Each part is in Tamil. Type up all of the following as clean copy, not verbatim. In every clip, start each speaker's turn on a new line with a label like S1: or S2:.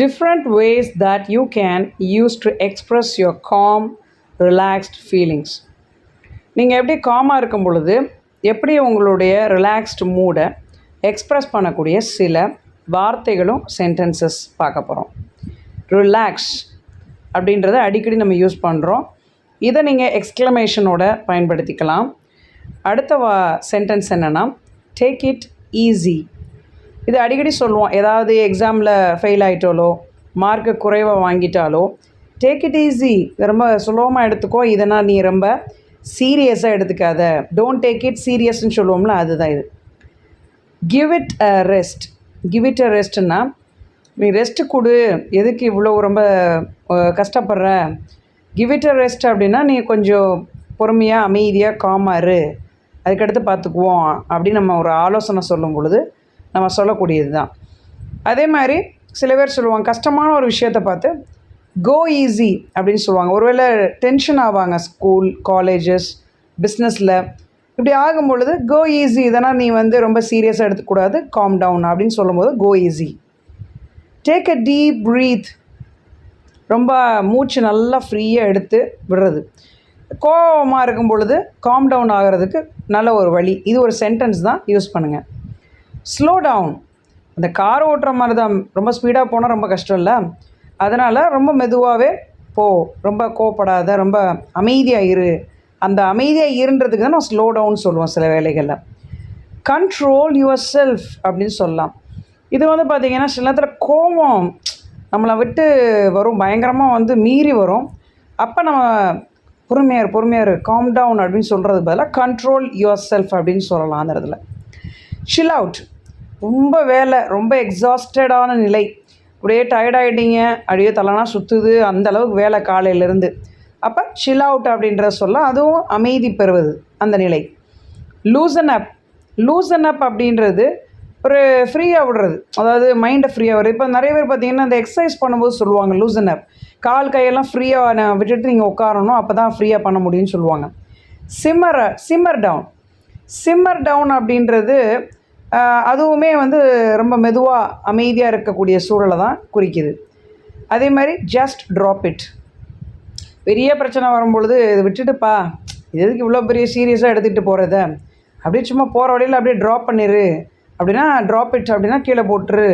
S1: Different ways that you can use to express your calm, relaxed feelings. நீங்கள் எப்படி காமாக இருக்கும் பொழுது எப்படி உங்களுடைய ரிலாக்ஸ்டு மூடை எக்ஸ்ப்ரெஸ் பண்ணக்கூடிய சில வார்த்தைகளும் சென்டென்சஸ் பார்க்க போகிறோம். ரிலாக்ஸ் அப்படின்றத அடிக்கடி நம்ம யூஸ் பண்ணுறோம். இதை நீங்கள் எக்ஸ்க்ளமேஷனோட பயன்படுத்திக்கலாம். அடுத்த சென்டென்ஸ் என்னென்னா டேக் இட் ஈஸி. இது அடிக்கடி சொல்லுவோம். ஏதாவது எக்ஸாமில் ஃபெயில் ஆகிட்டாலோ மார்க்கு குறைவாக வாங்கிட்டாலோ டேக் இட் ஈஸி, ரொம்ப சுலபமாக எடுத்துக்கோ, இதனால் நீ ரொம்ப சீரியஸாக எடுத்துக்காத, டோன்ட் டேக் இட் சீரியஸ்ன்னு சொல்லுவோம்ல, அதுதான் இது. Give it a rest. Give it a ரெஸ்ட்னா நீ ரெஸ்ட்டு கொடு, எதுக்கு இவ்வளோ ரொம்ப கஷ்டப்படுற, கிவ் இட் அ ரெஸ்ட் அப்படின்னா நீ கொஞ்சம் பொறுமையாக அமைதியாக காமாக இரு, அதுக்கடுத்து பார்த்துக்குவோம் அப்படின்னு நம்ம ஒரு ஆலோசனை சொல்லும் பொழுது நம்ம சொல்லக்கூடியது தான். அதே மாதிரி சில பேர் சொல்லுவாங்க, கஷ்டமான ஒரு விஷயத்தை பார்த்து கோ ஈஸி அப்படின்னு சொல்லுவாங்க. ஒருவேளை டென்ஷன் ஆவாங்க ஸ்கூல், காலேஜஸ், பிஸ்னஸில். இப்படி ஆகும் பொழுது கோ ஈஸி, இதனால் நீ ரொம்ப சீரியஸாக எடுத்துக்கூடாது, காம் டவுன் அப்படின்னு சொல்லும்போது go easy. Take a deep breath, ரொம்ப மூச்சு நல்லா ஃப்ரீயாக எடுத்து விடுறது. கோபமாக இருக்கும் பொழுது காம் டவுன் ஆகிறதுக்கு நல்ல ஒரு வழி. இது ஒரு சென்டென்ஸ் தான், யூஸ் பண்ணுங்கள். ஸ்லோ டவுன், அந்த கார் ஓட்டுற மாதிரி தான், ரொம்ப ஸ்பீடாக போனால் ரொம்ப கஷ்டம் இல்லை, அதனால் ரொம்ப மெதுவாகவே போ, ரொம்ப கோவப்படாத, ரொம்ப அமைதியாக இரு. அந்த அமைதியாக இருன்றதுக்கு தான் நம்ம ஸ்லோ டவுன் சொல்லுவோம் சில வேளைகளில். கண்ட்ரோல் யுவர் செல்ஃப் அப்படின்னு சொல்லலாம். இது பார்த்திங்கன்னா சில நேரத்தில் கோபம் நம்மளை விட்டு வரும், பயங்கரமாக மீறி வரும். அப்போ நம்ம பொறுமையார் காம் டவுன் அப்படின்னு சொல்கிறது பதிலாக கண்ட்ரோல் யுவர் செல்ஃப் அப்படின்னு சொல்லலாம். அந்த இடத்துல சில் அவுட், ரொம்ப வேலை, ரொம்ப எக்ஸாஸ்டடான நிலை, அப்படியே டயர்டாகிட்டீங்க, அப்படியே தலைனா சுற்றுது, அந்த அளவுக்கு வேலை காலையிலேருந்து, அப்போ சில் அவுட் அப்படின்ற சொல்ல, அதுவும் அமைதி பெறுவது அந்த நிலை. லூசன் அப். லூசன் அப் அப்படின்றது ஒரு ஃப்ரீயாக விடுறது, அதாவது மைண்டை ஃப்ரீயாக வருது. இப்போ நிறைய பேர் பார்த்திங்கன்னா இந்த எக்ஸசைஸ் பண்ணும்போது சொல்லுவாங்க லூசன் அப், கால் கையெல்லாம் ஃப்ரீயாக விட்டுட்டு நீங்கள் உட்காரணும், அப்போ தான் ஃப்ரீயாக பண்ண முடியும்னு சொல்லுவாங்க. Simmer down. சிம்மர் டவுன் அப்படின்றது அதுவுமே ரொம்ப மெதுவாக அமைதியாக இருக்கக்கூடிய சூழலை தான் குறிக்குது. அதே மாதிரி ஜஸ்ட் ட்ராப் இட். பெரிய பிரச்சனை வரும்பொழுது இதை விட்டுட்டுப்பா, இது எதுக்கு இவ்வளோ பெரிய சீரியஸாக எடுத்துகிட்டு போகிறத, அப்படியே சும்மா போகிற வழியில் அப்படியே ட்ராப் பண்ணிடு அப்படின்னா, ட்ராப் இட் அப்படின்னா கீழே போட்டுரு,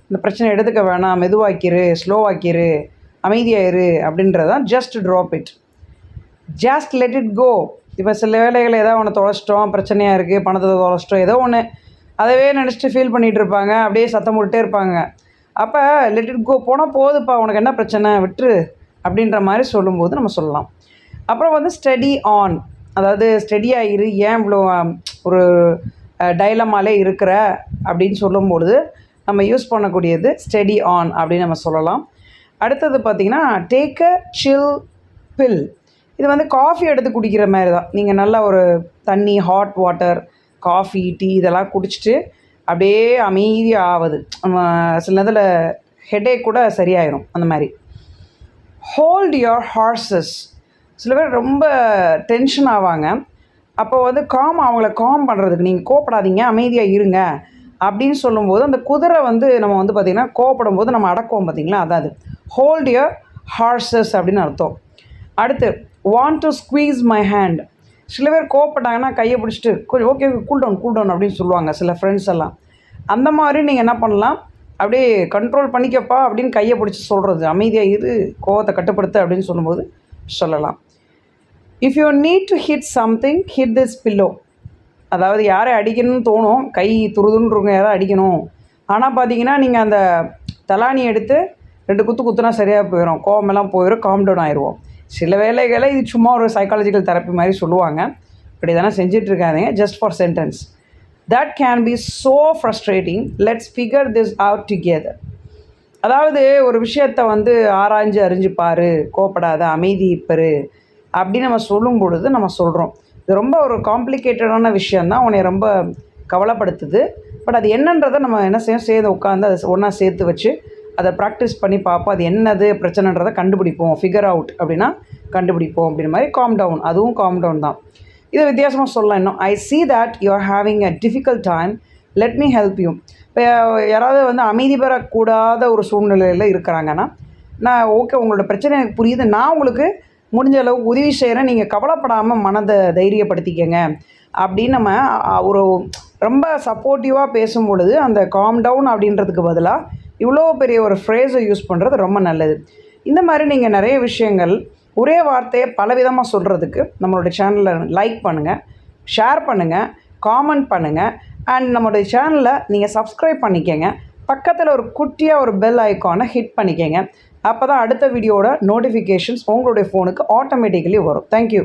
S1: இந்த பிரச்சனை எடுத்துக்க வேணாம், மெதுவாக்கிரு, ஸ்லோவாக்கிரு, அமைதியாயிரு அப்படின்றதான் just drop it. Just let it go. இப்போ சில வேலைகள் ஏதோ ஒன்று தொலைச்சிட்டோம், பிரச்சனையாக இருக்குது, பணத்தை தொலைச்சிட்டோம், ஏதோ ஒன்று அதவே நினச்சிட்டு ஃபீல் பண்ணிகிட்டு இருப்பாங்க, அப்படியே சத்தம் போட்டுகிட்டே இருப்பாங்க. அப்போ லெட் இட் கோ, போனால் போதுப்பா, உனக்கு என்ன பிரச்சனை, விட்டுரு அப்படின்ற மாதிரி சொல்லும்போது நம்ம சொல்லலாம். அப்புறம் ஸ்டடி ஆன், அதாவது ஸ்டடியாக இரு, ஏன் இவ்வளோ ஒரு டைலமாலே இருக்கிற அப்படின்னு சொல்லும்பொழுது நம்ம யூஸ் பண்ணக்கூடியது ஸ்டடி ஆன் அப்படின்னு நம்ம சொல்லலாம். அடுத்தது பார்த்திங்கன்னா டேக் அ சில் பில். இது காஃபி எடுத்து குடிக்கிற மாதிரி தான். நீங்கள் நல்லா ஒரு தண்ணி, ஹாட் வாட்டர், காஃபி, டீ இதெல்லாம் குடிச்சிட்டு அப்படியே அமைதியாக ஆகுது. சில நேரத்தில் ஹெடேக் கூட சரியாயிடும் அந்த மாதிரி. Hold your horses. சில பேர் ரொம்ப டென்ஷன் ஆவாங்க, அப்போ அவங்கள காம் பண்ணுறதுக்கு நீங்கள் கோவப்படாதீங்க, அமைதியாக இருங்க அப்படின்னு சொல்லும்போது அந்த குதிரை நம்ம பார்த்திங்கன்னா கோவப்படும் போது நம்ம அடக்குவோம் பார்த்திங்களா, அதாவது ஹோல்ட் யுவர் ஹார்சஸ் அப்படின்னு அர்த்தம். அடுத்து want to squeeze my hand. சில பேர் கோவப்பட்டாங்கன்னா கையை பிடிச்சிட்டு கொஞ்சம் ஓகே கூல் டவுன் அப்படின்னு சொல்லுவாங்க சில ஃப்ரெண்ட்ஸ் எல்லாம். அந்த மாதிரி நீங்கள் என்ன பண்ணலாம், அப்படியே கண்ட்ரோல் பண்ணிக்கப்பா அப்படின்னு கையை பிடிச்சி சொல்கிறது, அமைதியாக இரு, கோவத்தை கட்டுப்படுத்த அப்படின்னு சொல்லும்போது சொல்லலாம். If you need to hit something, hit this pillow. அதாவது யாரை அடிக்கணும்னு தோணும், கை துருதுன்னு யாரை அடிக்கணும், ஆனால் பார்த்தீங்கன்னா நீங்கள் அந்த தலானி எடுத்து 2 குத்து குத்துனா சரியாக போயிடும், கோவமெல்லாம் போயிடும், காம் டவுன் ஆயிடுவோம். சில வேலைகளை இது சும்மா ஒரு சைக்காலஜிக்கல் தெரப்பி மாதிரி சொல்லுவாங்க, இப்படி தானே செஞ்சிட்ருக்காதீங்க. Just for sentence. That can be so frustrating, let's figure this out together. அதாவது ஒரு விஷயத்தை ஆராய்ஞ்சு அறிஞ்சு பாரு, கோவப்படாத, அமைதி பெறு அப்படின்னு நம்ம சொல்லும் பொழுது நம்ம சொல்கிறோம், இது ரொம்ப ஒரு காம்ப்ளிகேட்டடான விஷயந்தான், உன்னை ரொம்ப கவலைப்படுத்துது, பட் அது என்னன்றதை நம்ம என்ன செய்யும், சேர்ந்து உட்காந்து அதை ஒன்றா சேர்த்து வச்சு அதை ப்ராக்டிஸ் பண்ணி பார்ப்போம், அது என்னது பிரச்சனைன்றதை கண்டுபிடிப்போம், ஃபிகர் அவுட் அப்படின்னா கண்டுபிடிப்போம் அப்படின்ற மாதிரி காம் டவுன், அதுவும் காம் டவுன் தான். இதை வித்தியாசமாக சொல்லலாம் இன்னும். ஐ see that you are having a difficult time let me help you. இப்போ யாராவது வந்து அமைதி பெறக்கூடாத ஒரு சூழ்நிலையில் இருக்கிறாங்கன்னா, நான் ஓகே உங்களோட பிரச்சனை எனக்கு புரியுது, நான் உங்களுக்கு முடிஞ்ச அளவுக்கு உதவி செய்கிறேன், நீங்கள் கவலைப்படாமல் மனதை தைரியப்படுத்திக்கங்க அப்படின்னு நம்ம ஒரு ரொம்ப சப்போர்ட்டிவாக பேசும் பொழுது அந்த காம் டவுன் அப்படின்றதுக்கு பதிலாக இவ்வளோ பெரிய ஒரு ஃப்ரேஸை யூஸ் பண்ணுறது ரொம்ப நல்லது. இந்த மாதிரி நீங்கள் நிறைய விஷயங்கள் ஒரே வார்த்தையை பலவிதமாக சொல்கிறதுக்கு நம்மளோட சேனலை லைக் பண்ணுங்கள், ஷேர் பண்ணுங்கள், காமெண்ட் பண்ணுங்கள். அண்ட் நம்மளுடைய சேனலை நீங்கள் சப்ஸ்கிரைப் பண்ணிக்கங்க. பக்கத்தில் ஒரு குட்டியாக ஒரு பெல் ஐக்கானை ஹிட் பண்ணிக்கங்க. அப்போ தான் அடுத்த வீடியோட நோட்டிஃபிகேஷன்ஸ் உங்களுடைய ஃபோனுக்கு ஆட்டோமேட்டிக்கலி வரும். தேங்க்யூ.